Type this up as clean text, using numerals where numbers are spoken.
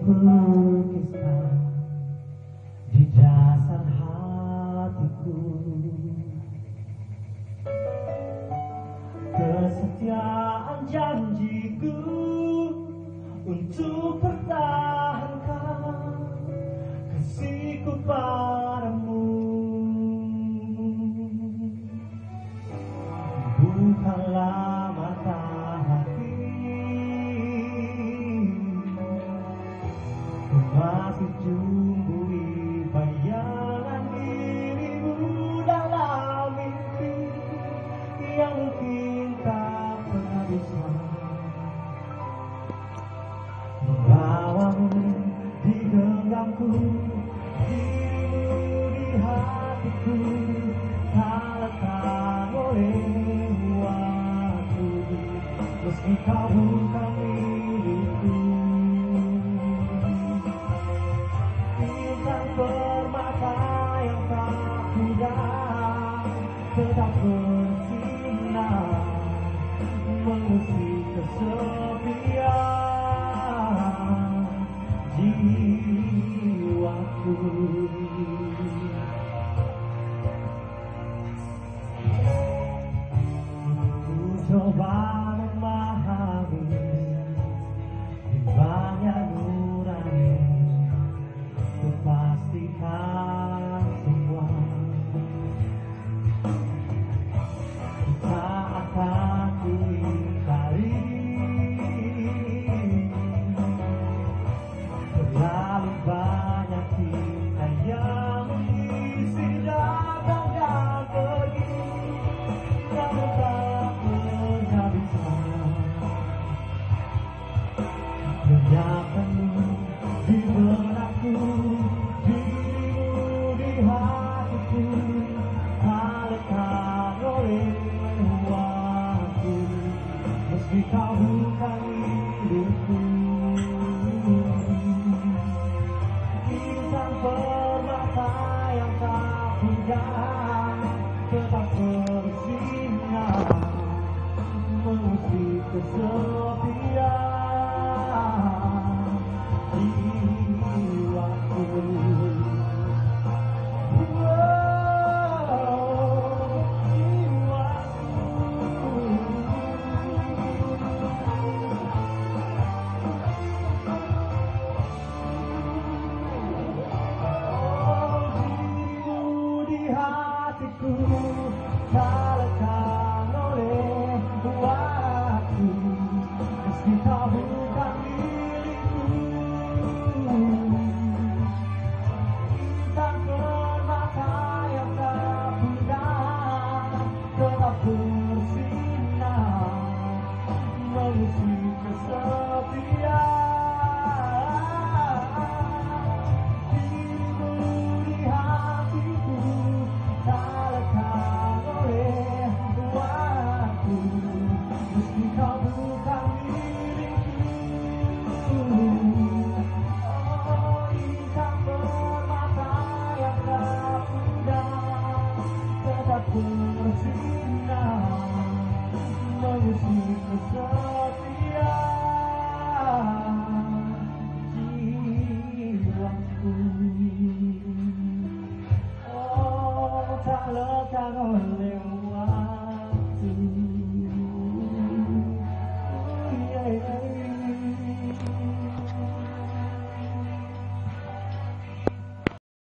kulukiskan di dasar hatiku kesetiaan janjiku untuk pertahankan kasihku padamu. Bukanlah mata hati, ku masih jumbui bayangan dirimu dalam mimpi yang mungkin tak pernah bisa membawamu di genggamku, dirimu di hatiku tak lekang oleh waktu, meski kau bukan milikku. Bintang permata yang tak pudar tetap bersinar mengusik kesepian jiwaku. Ku coba memahami bimbangnya nurani, ku pastikan semua kita akan ingkari. Terlalu banyak kita yang mengisi datang dan pergi, namun tak pernah bisa menyatamu di benakku, dirimu di hatiku tak lekang oleh waktu, meski kau bukan hidupku. Bintang permata yang tak pudar tetap bersinar mengusik kesepian jiwaku. Hatiku tak lekang oleh waktu, meski kau